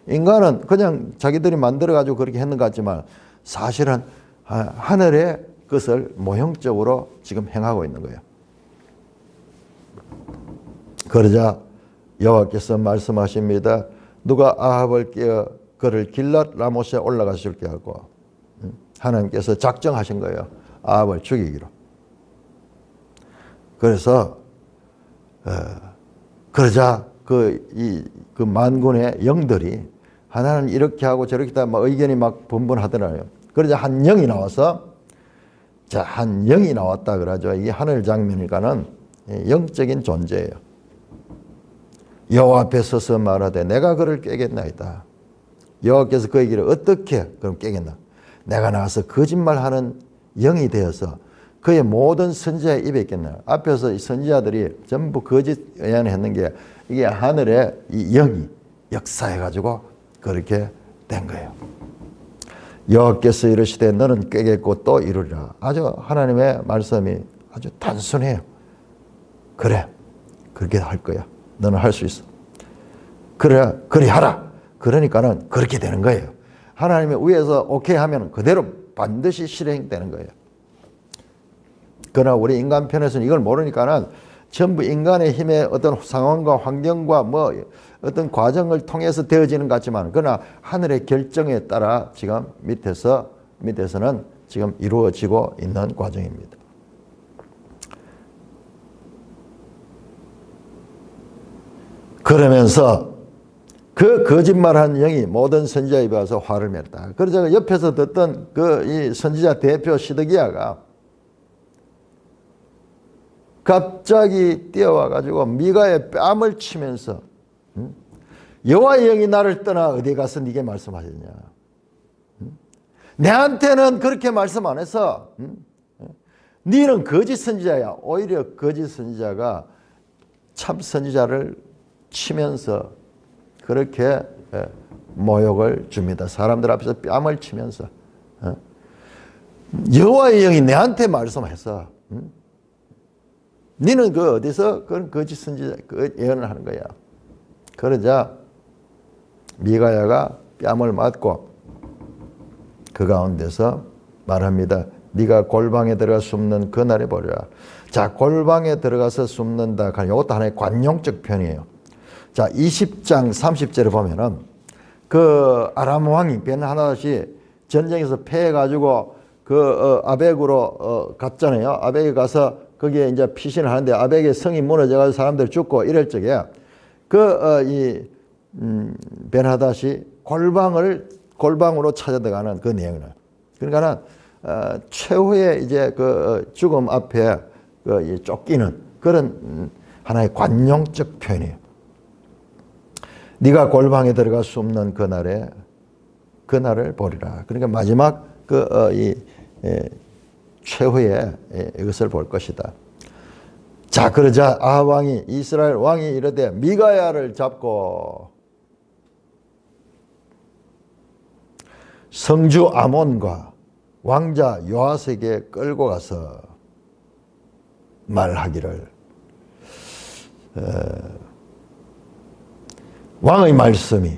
S1: 인간은 그냥 자기들이 만들어가지고 그렇게 했는 것 같지만 사실은 하늘의 것을 모형적으로 지금 행하고 있는 거예요. 그러자 여호와께서 말씀하십니다. 누가 아합을 깨어 그를 길랏 라못에 올라가실 게 하고, 하나님께서 작정하신 거예요. 아합을 죽이기로. 그래서 그러자 그 만군의 영들이 하나는 이렇게 하고 저렇게 다 막 의견이 막 분분하더라고요. 그러자 한 영이 나와서, 자, 한 영이 나왔다 그러죠. 이게 하늘 장면이니까는 영적인 존재예요. 여호와 앞에 서서 말하되 내가 그를 깨겠나이다. 여호와께서 그에게 어떻게 그럼 깨겠나? 내가 나와서 거짓말하는 영이 되어서 그의 모든 선지자의 입에 있겠나? 앞에서 이 선지자들이 전부 거짓 예언을 했는 게 이게 하늘의 이 영이 역사해가지고 그렇게 된 거예요. 여호와께서 이르시되 너는 깨겠고 또 이루리라. 아주 하나님의 말씀이 아주 단순해요. 그래, 그렇게 할 거야. 너는 할 수 있어. 그래 하라. 그러니까는 그렇게 되는 거예요. 하나님이 위에서 오케이 하면 그대로 반드시 실행되는 거예요. 그러나 우리 인간 편에서는 이걸 모르니까는 전부 인간의 힘의 어떤 상황과 환경과 뭐 어떤 과정을 통해서 되어지는 것 같지만, 그러나 하늘의 결정에 따라 지금 밑에서는 지금 이루어지고 있는 과정입니다. 그러면서 그 거짓말한 영이 모든 선지자 입에 와서 화를 맺다. 그러자 옆에서 듣던 이 선지자 대표 시드기야가 갑자기 뛰어와가지고 미가의 뺨을 치면서 여호와의 영이 나를 떠나 어디 가서 네게 말씀하셨냐? 내한테는 그렇게 말씀 안 해서 너는 거짓 선지자야. 오히려 거짓 선지자가 참 선지자를 치면서 그렇게 모욕을 줍니다. 사람들 앞에서 뺨을 치면서 여호와의 영이 내한테 말씀해서 너는 그 어디서 그런 거짓 선지자 그 예언을 하는 거야. 그러자 미가야가 뺨을 맞고 그 가운데서 말합니다. 네가 골방에 들어가 숨는 그날에 보리라. 자, 골방에 들어가서 숨는다. 이것도 하나의 관용적 표현이에요. 자, 20장 30절에 보면은 그 아람 왕이 벤하닷이 전쟁에서 패해가지고 아벡으로 갔잖아요. 아벡에 가서 거기에 이제 피신을 하는데 아벡의 성이 무너져가지고 사람들 죽고 이럴 적에 벤하닷이 골방을 골방으로 찾아 들어가는 그 내용을. 그러니까는 최후의 이제 그 죽음 앞에 그 쫓기는 그런 하나의 관용적 표현이에요. 네가 골방에 들어갈 수 없는 그날을 보리라. 그러니까 마지막 최후의 이것을 볼 것이다. 자, 그러자 아합 왕이 이스라엘 왕이 이르되 미가야를 잡고 성주 아몬과 왕자 요아스에게 끌고 가서 말하기를 왕의 말씀이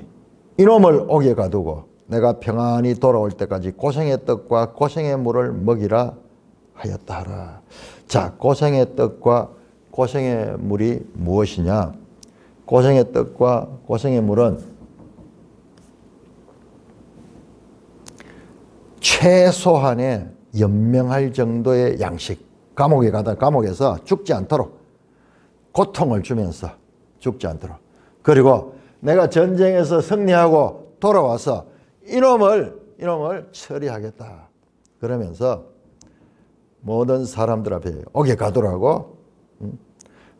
S1: 이놈을 옥에 가두고 내가 평안히 돌아올 때까지 고생의 떡과 고생의 물을 먹이라 하였다 하라. 자, 고생의 떡과 고생의 물이 무엇이냐? 고생의 떡과 고생의 물은 최소한의 연명할 정도의 양식. 감옥에 가다 감옥에서 죽지 않도록 고통을 주면서 죽지 않도록. 그리고 내가 전쟁에서 승리하고 돌아와서 이놈을 처리하겠다. 그러면서 모든 사람들 앞에 옥에 가두라고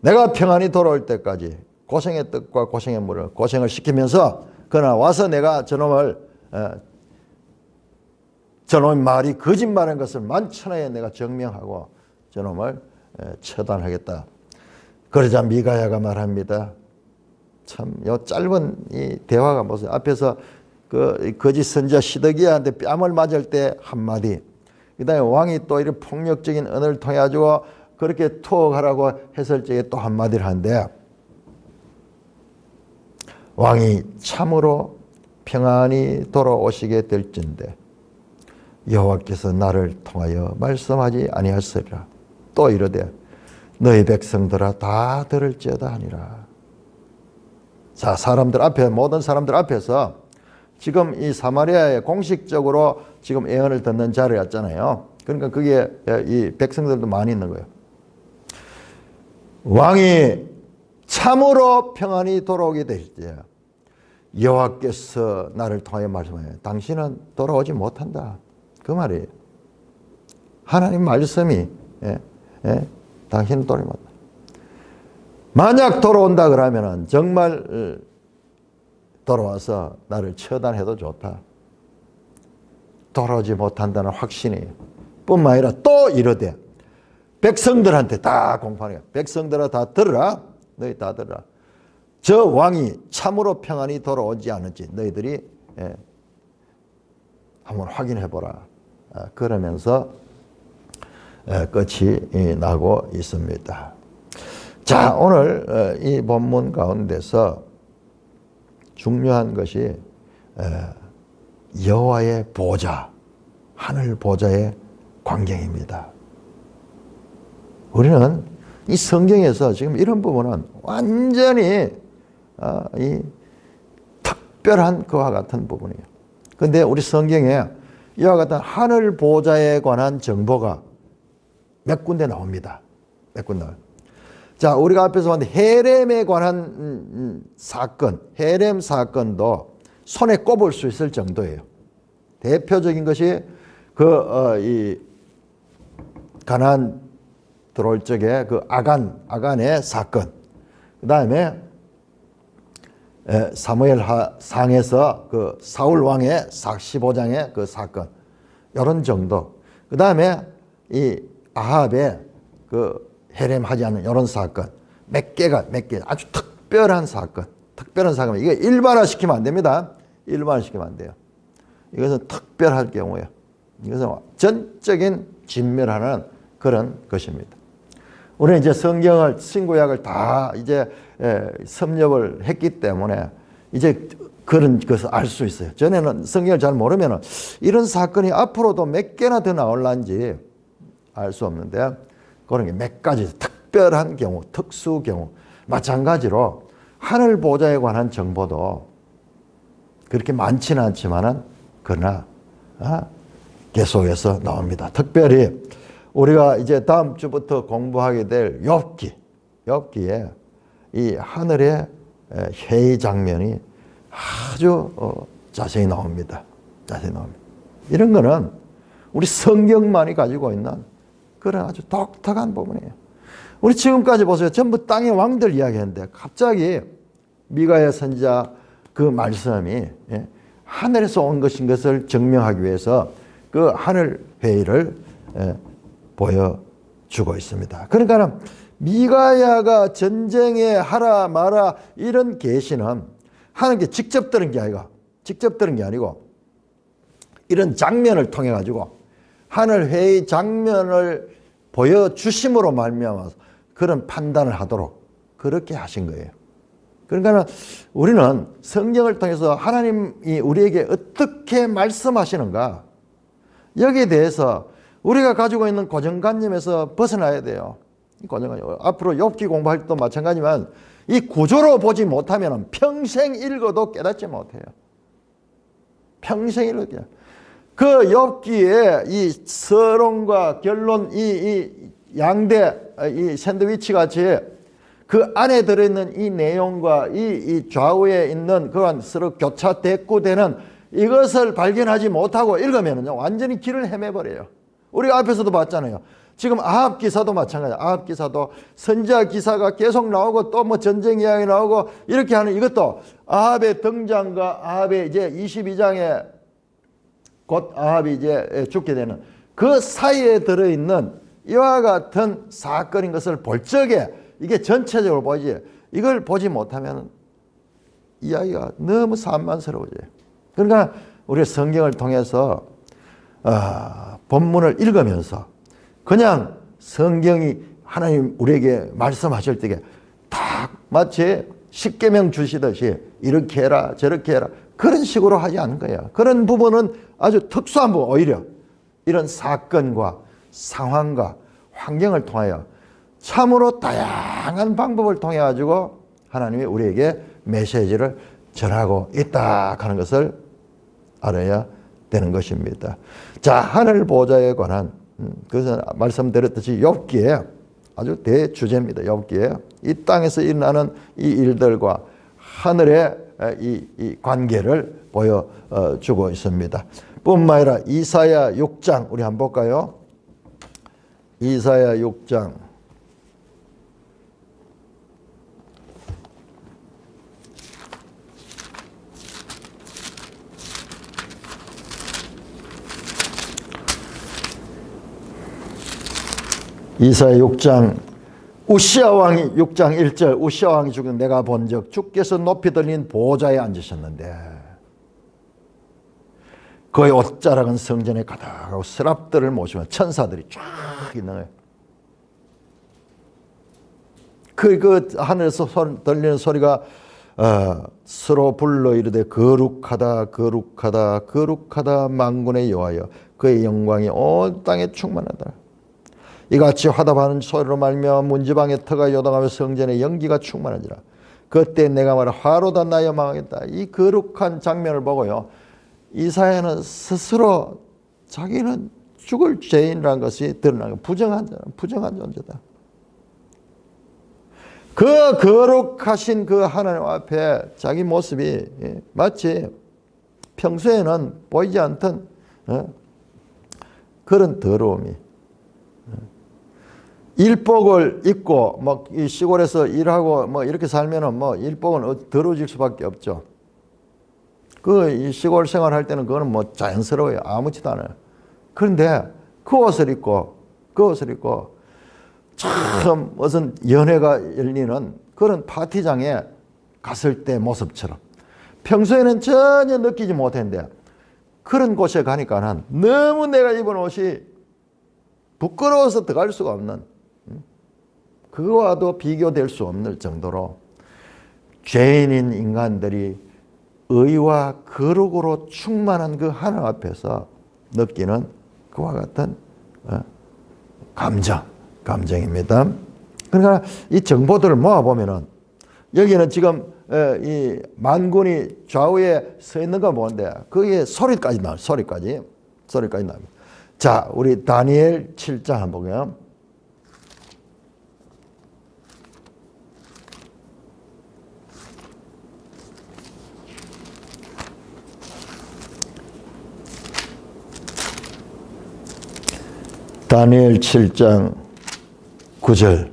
S1: 내가 평안히 돌아올 때까지 고생의 떡과 고생의 물을 고생을 시키면서 그러나 와서 내가 저놈의 말이 거짓말한 것을 만천하에 내가 증명하고 저놈을 처단하겠다. 그러자 미가야가 말합니다. 참, 요 짧은 이 대화가 무슨 앞에서 그 거짓 선지자 시드기야한테 뺨을 맞을 때 한마디, 그 다음에 왕이 또 이런 폭력적인 언어를 통해 가지고 그렇게 투옥하라고 했을 적에 또 한마디를 하는데, 왕이 참으로 평안히 돌아오시게 될진데 여호와께서 나를 통하여 말씀하지 아니하시리라. 또 이르되 너희 백성들아 다 들을지어다 하니라. 자, 사람들 앞에, 모든 사람들 앞에서 지금 이 사마리아에 공식적으로 지금 예언을 듣는 자리였잖아요. 그러니까 그게 이 백성들도 많이 있는 거예요. 왕이 참으로 평안히 돌아오게 되실 때 여호와께서 나를 통하여 말씀하여 당신은 돌아오지 못한다. 그 말이에요. 하나님 말씀이 당신은 돌아오지 못한다. 만약 돌아온다 그러면 정말 돌아와서 나를 처단해도 좋다. 돌아오지 못한다는 확신이에요. 뿐만 아니라 또 이르되 백성들한테 다 공판해요. 백성들아 다 들으라. 너희 다 들으라. 저 왕이 참으로 평안히 돌아오지 않을지 너희들이 한번 확인해보라. 그러면서 끝이 나고 있습니다. 자, 오늘 이 본문 가운데서 중요한 것이 여호와의 보좌, 하늘 보좌의 광경입니다. 우리는 이 성경에서 지금 이런 부분은 완전히 이 특별한 그와 같은 부분이에요. 그런데 우리 성경에 이와 같은 하늘 보좌에 관한 정보가 몇 군데 나옵니다. 몇 군데. 자, 우리가 앞에서 봤는데 헤렘에 관한 사건, 헤렘 사건도 손에 꼽을 수 있을 정도예요. 대표적인 것이 이 가나안 들어올 적에 그 아간의 사건. 그 다음에 사무엘 상에서 그 사울 왕의 15장의 그 사건. 이런 정도. 그 다음에 이 아합의 그 헤렘하지 않는 이런 사건. 몇 개 아주 특별한 사건. 특별한 사건. 이게 일반화시키면 안 됩니다. 일반화시키면 안 돼요. 이것은 특별할 경우에. 이것은 전적인 진멸하는 그런 것입니다. 우리는 이제 성경을, 신구약을 다 이제 섭렵을 했기 때문에 이제 그런 것을 알 수 있어요. 전에는 성경을 잘 모르면 이런 사건이 앞으로도 몇 개나 더 나올란지 알 수 없는데 그런 게 몇 가지 특별한 경우, 특수 경우. 마찬가지로 하늘 보좌에 관한 정보도 그렇게 많지는 않지만은 그러나 계속해서 나옵니다. 특별히 우리가 이제 다음 주부터 공부하게 될 욥기에 이 하늘의 회의 장면이 아주 자세히 나옵니다. 자세히 나옵니다. 이런 거는 우리 성경만이 가지고 있는 그런 아주 독특한 부분이에요. 우리 지금까지 보세요. 전부 땅의 왕들 이야기했는데 갑자기 미가야 선지자 그 말씀이 하늘에서 온 것인 것을 증명하기 위해서 그 하늘 회의를 보여주고 있습니다. 그러니까 미가야가 전쟁에 하라 마라 이런 계시는 하나님께 직접 들은 게 아니고 이런 장면을 통해 가지고 하늘 회의 장면을 보여주심으로 말미암아서 그런 판단을 하도록 그렇게 하신 거예요. 그러니까 우리는 성경을 통해서 하나님이 우리에게 어떻게 말씀하시는가 여기에 대해서 우리가 가지고 있는 고정관념에서 벗어나야 돼요. 고정관념. 앞으로 욥기 공부할 때도 마찬가지지만 이 구조로 보지 못하면 평생 읽어도 깨닫지 못해요. 평생 읽어도. 그 욥기에 이 서론과 결론, 이 양대, 이 샌드위치 같이 그 안에 들어있는 이 내용과 이 좌우에 있는 그런 서로 교차 대꾸되는 이것을 발견하지 못하고 읽으면요 완전히 길을 헤매버려요. 우리가 앞에서도 봤잖아요. 지금 아합 기사도 마찬가지예요. 아합 기사도 선지자 기사가 계속 나오고 또 뭐 전쟁 이야기 나오고 이렇게 하는 이것도 아합의 등장과 아합의 이제 22장에 곧 아합이 이제 죽게 되는 그 사이에 들어있는 이와 같은 사건인 것을 볼 적에 이게 전체적으로 보지 이걸 보지 못하면 이야기가 너무 산만스러워져요. 그러니까 우리가 성경을 통해서 본문을 읽으면서 그냥 성경이 하나님 우리에게 말씀하실 때에 딱 마치 십계명 주시듯이 이렇게 해라 저렇게 해라 그런 식으로 하지 않은 거예요. 그런 부분은 아주 특수한 부분 오히려 이런 사건과 상황과 환경을 통하여 참으로 다양한 방법을 통해 가지고 하나님이 우리에게 메시지를 전하고 있다 하는 것을 알아야 되는 것입니다. 자, 하늘 보좌에 관한 그것은 말씀드렸듯이 욥기에 아주 대주제입니다. 욥기에 이 땅에서 일어나는 이 일들과 하늘의 이 관계를 보여주고 있습니다. 뿐만 아니라 이사야 6장 우리 한번 볼까요? 이사야 6장 이사야 6장 우시아 왕이 6장 1절 우시아 왕이 죽은 내가 본즉 주께서 높이 들린 보좌에 앉으셨는데 그의 옷자락은 성전에 가득하고 서랍들을 모시면 천사들이 쫙 있는 거예요. 그 하늘에서 들리는 소리가 서로 불러 이르되 거룩하다 거룩하다 거룩하다 만군의 여호와여 그의 영광이 온 땅에 충만하다. 이같이 화답하는 소리로 말미암아 문지방의 터가 요동하며 성전의 연기가 충만하니라. 그때 내가 말하 화로다 나여 망하겠다. 이 거룩한 장면을 보고요 이사야는 스스로 자기는 죽을 죄인이라는 것이 드러나고 부정한 존재다. 그 거룩하신 그 하나님 앞에 자기 모습이 마치 평소에는 보이지 않던 그런 더러움이 일복을 입고 뭐 이 시골에서 일하고 뭐 이렇게 살면은 뭐 일복은 더러워질 수밖에 없죠. 이 시골 생활할 때는 그거는 뭐 자연스러워요. 아무렇지도 않아요. 그런데 그 옷을 입고 참 무슨 연회가 열리는 그런 파티장에 갔을 때 모습처럼 평소에는 전혀 느끼지 못했는데 그런 곳에 가니까는 너무 내가 입은 옷이 부끄러워서 들어갈 수가 없는 그거와도 비교될 수 없는 정도로 죄인인 인간들이 의와 거룩으로 충만한 그 하나님 앞에서 느끼는 그와 같은 감정입니다. 그러니까 이 정보들을 모아보면은 여기는 지금 이 만군이 좌우에 서 있는 거 보는데 거기에 소리까지 나와요. 소리까지 나옵니다. 자, 우리 다니엘 7장 한번 보게요. 다니엘 7장 9절.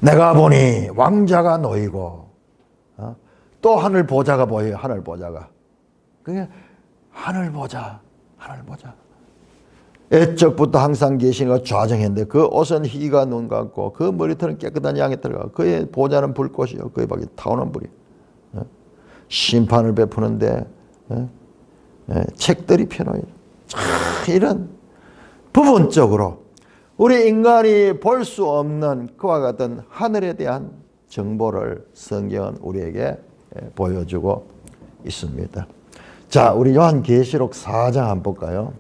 S1: 내가 보니 왕자가 놓이고 또 하늘 보좌가 보여요. 하늘 보좌가. 그게 하늘 보좌. 애적부터 항상 계시니가 좌정했는데 그 옷은 희가 눈 같고 그 머리털은 깨끗한 양에 들어가 그의 보좌는 불꽃이요 그의 밖에 타오는 불이 심판을 베푸는데 책들이 펴놓여. 이런 부분적으로 우리 인간이 볼 수 없는 그와 같은 하늘에 대한 정보를 성경은 우리에게 보여주고 있습니다. 자, 우리 요한계시록 4장 한번 볼까요?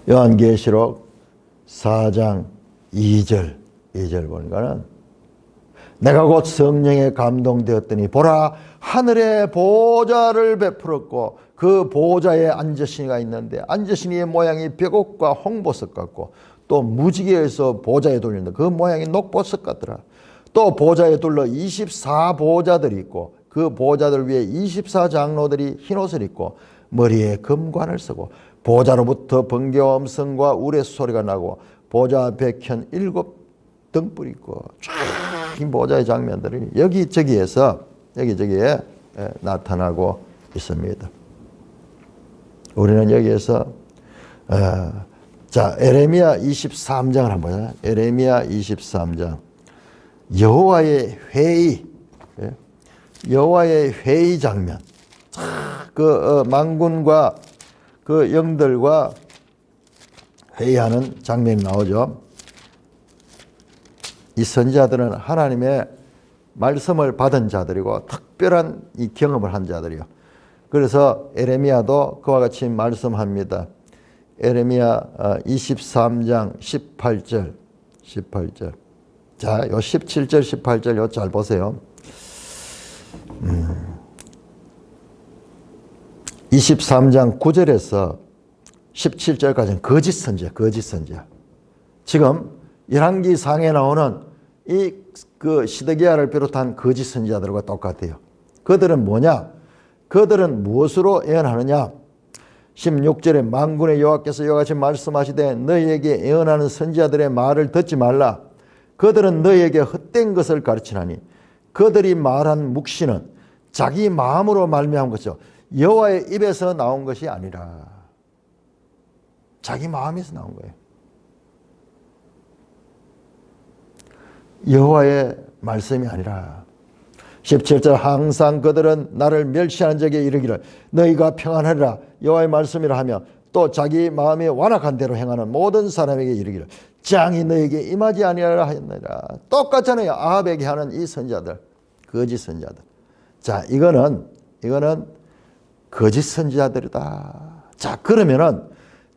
S1: 요한계시록 4장 2절 보니까는 내가 곧 성령에 감동되었더니 보라 하늘에 보좌를 베풀었고 그 보좌에 앉으시니가 있는데 앉으시니의 모양이 벽옥과 홍보석 같고 또 무지개에서 보좌에 돌리는데 그 모양이 녹보석 같더라. 또 보좌에 둘러 24보좌들이 있고 그 보좌들 위에 24장로들이 흰옷을 입고 머리에 금관을 쓰고 보좌로부터 번개와 음성과 우레 소리가 나고 보좌 앞에 켠 7 등불이 있고 쫙 보좌의 장면들이 여기저기에 나타나고 있습니다. 우리는 여기에서 자 에레미야 23장을 한번 보자. 에레미야 23장 여호와의 회의 장면. 그 만군과 그 영들과 회의하는 장면이 나오죠. 이 선지자들은 하나님의 말씀을 받은 자들이고 특별한 이 경험을 한 자들이요. 그래서 에레미야도 그와 같이 말씀합니다. 에레미야 23장 18절. 자, 요 17절, 18절 요 잘 보세요. 23장 9절에서 17절까지는 거짓 선지자. 지금 열왕기상에 나오는 그 시드기야를 비롯한 거짓 선지자들과 똑같아요. 그들은 뭐냐? 그들은 무엇으로 예언하느냐? 16절에 만군의 여호와께서 이와 같이 말씀하시되 너희에게 예언하는 선지자들의 말을 듣지 말라. 그들은 너희에게 헛된 것을 가르치나니 그들이 말한 묵시는 자기 마음으로 말미암은 것이요 여호와의 입에서 나온 것이 아니라 자기 마음에서 나온 거예요. 여호와의 말씀이 아니라 17절 항상 그들은 나를 멸시하는 적에 이르기를 너희가 평안하리라 여호와의 말씀이라 하며 또 자기 마음이 완악한 대로 행하는 모든 사람에게 이르기를 장이 너에게 임하지 아니하리라 하였느니라. 똑같잖아요. 아합에게 하는 이 선지자들, 거짓 선지자들. 자, 이거는 거짓 선지자들이다. 자, 그러면은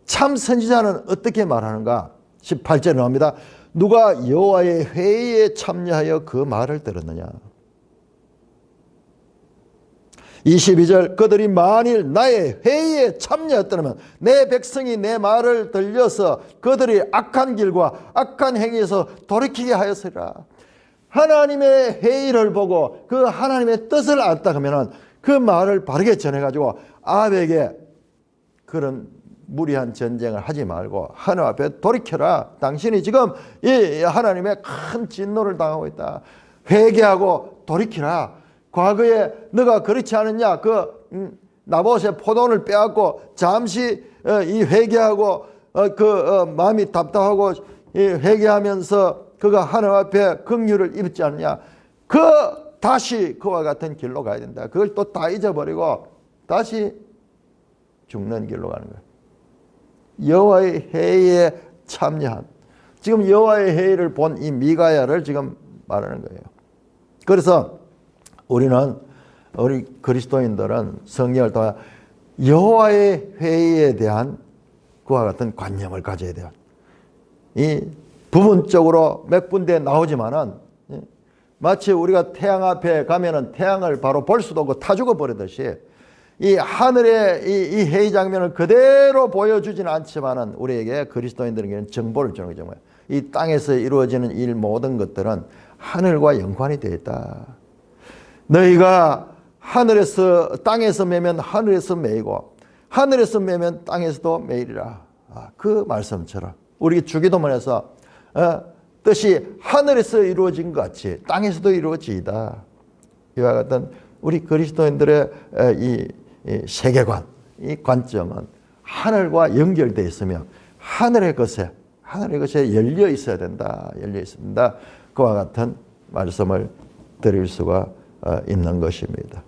S1: 참 선지자는 어떻게 말하는가? 18절에 나옵니다. 누가 여호와의 회의에 참여하여 그 말을 들었느냐? 22절 그들이 만일 나의 회의에 참여했더라면 내 백성이 내 말을 들려서 그들이 악한 길과 악한 행위에서 돌이키게 하였으리라. 하나님의 회의를 보고 그 하나님의 뜻을 알다 하면은 그 말을 바르게 전해가지고 아합에게 그런 무리한 전쟁을 하지 말고 하나님 앞에 돌이켜라. 당신이 지금 이 하나님의 큰 진노를 당하고 있다. 회개하고 돌이키라. 과거에 너가 그렇지 않았냐? 나봇의 포도원을 빼앗고 잠시 이 회개하고 마음이 답답하고 회개하면서 그가 하나님 앞에 긍휼을 입지 않느냐? 다시 그와 같은 길로 가야 된다. 그걸 또 다 잊어버리고 다시 죽는 길로 가는 거예요. 여호와의 회의에 참여한, 지금 여호와의 회의를 본 이 미가야를 지금 말하는 거예요. 그래서 우리 그리스도인들은 성경을 통해 여호와의 회의에 대한 그와 같은 관념을 가져야 돼요. 이 부분적으로 몇 군데 나오지만은 마치 우리가 태양 앞에 가면은 태양을 바로 볼 수도 없고 타 죽어버리듯이 이 하늘의 이 회의 장면을 그대로 보여주지는 않지만은 우리에게 그리스도인들에게는 정보를 주는 거죠. 이 땅에서 이루어지는 일 모든 것들은 하늘과 연관이 되어 있다. 너희가 땅에서 매면 하늘에서 매이고 하늘에서 매면 땅에서도 매이리라. 그 말씀처럼 우리 주기도문에서 뜻이 하늘에서 이루어진 것 같이 땅에서도 이루어지이다. 이와 같은 우리 그리스도인들의 이 세계관, 이 관점은 하늘과 연결되어 있으며 하늘의 것에 열려 있어야 된다. 열려 있습니다. 그와 같은 말씀을 드릴 수가 있는 것입니다.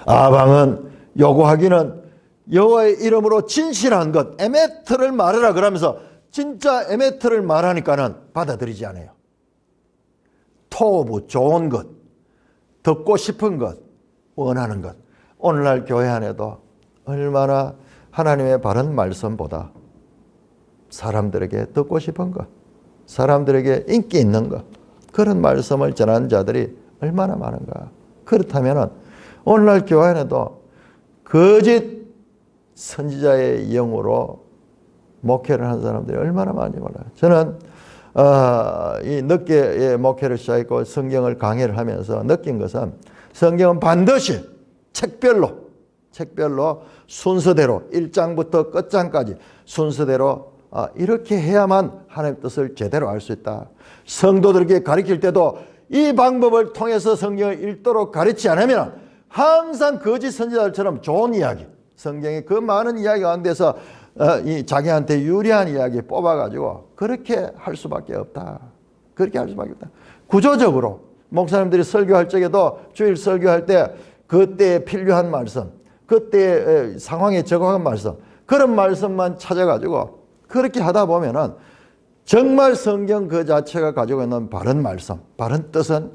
S1: 아방은 요구하기는 여호와의 이름으로 진실한 것, 에메트를 말하라 그러면서 진짜 에메트를 말하니까는 받아들이지 않아요. 토부, 좋은 것, 듣고 싶은 것, 원하는 것. 오늘날 교회 안에도 얼마나 하나님의 바른 말씀보다 사람들에게 듣고 싶은 것, 사람들에게 인기 있는 것, 그런 말씀을 전하는 자들이 얼마나 많은가. 그렇다면 오늘날 교회 안에도 거짓 선지자의 영으로 목회를 하는 사람들이 얼마나 많이 몰라요. 저는 이 늦게 목회를 시작했고 성경을 강의를 하면서 느낀 것은 성경은 반드시 책별로 순서대로 1장부터 끝장까지 순서대로 이렇게 해야만 하나님의 뜻을 제대로 알 수 있다. 성도들에게 가르칠 때도 이 방법을 통해서 성경을 읽도록 가르치지 않으면 항상 거짓 선지자들처럼 좋은 이야기, 성경의 그 많은 이야기 가운데서 이 자기한테 유리한 이야기 뽑아가지고 그렇게 할 수밖에 없다. 그렇게 할 수밖에 없다. 구조적으로 목사님들이 설교할 적에도 주일 설교할 때 그때에 필요한 말씀, 그때의 상황에 적합한 말씀, 그런 말씀만 찾아가지고 그렇게 하다 보면은 정말 성경 그 자체가 가지고 있는 바른 말씀, 바른 뜻은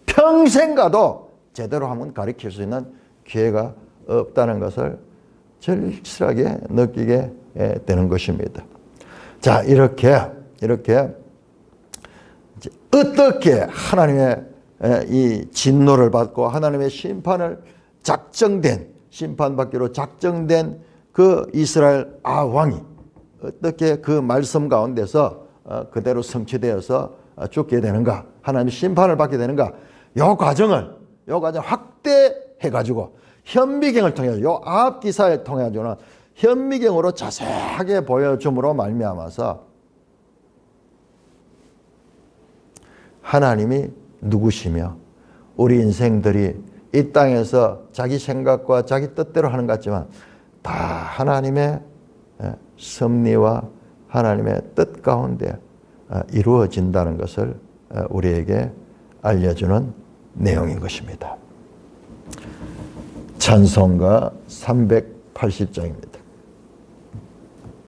S1: 평생 가도 제대로 한번 가르칠 수 있는 기회가 없다는 것을 절실하게 느끼게 되는 것입니다. 자, 이렇게 어떻게 하나님의 이 진노를 받고 하나님의 심판받기로 작정된 그 이스라엘 왕이 어떻게 그 말씀 가운데서 그대로 성취되어서 죽게 되는가, 하나님의 심판을 받게 되는가, 요 과정을 확대해가지고 현미경을 통해서 요 앞 기사를 통해서는 현미경으로 자세하게 보여줌으로 말미암아서 하나님이 누구시며 우리 인생들이 이 땅에서 자기 생각과 자기 뜻대로 하는 것 같지만 다 하나님의 섭리와 하나님의 뜻 가운데 이루어진다는 것을 우리에게 알려주는 내용인 것입니다. 찬송가 380장입니다.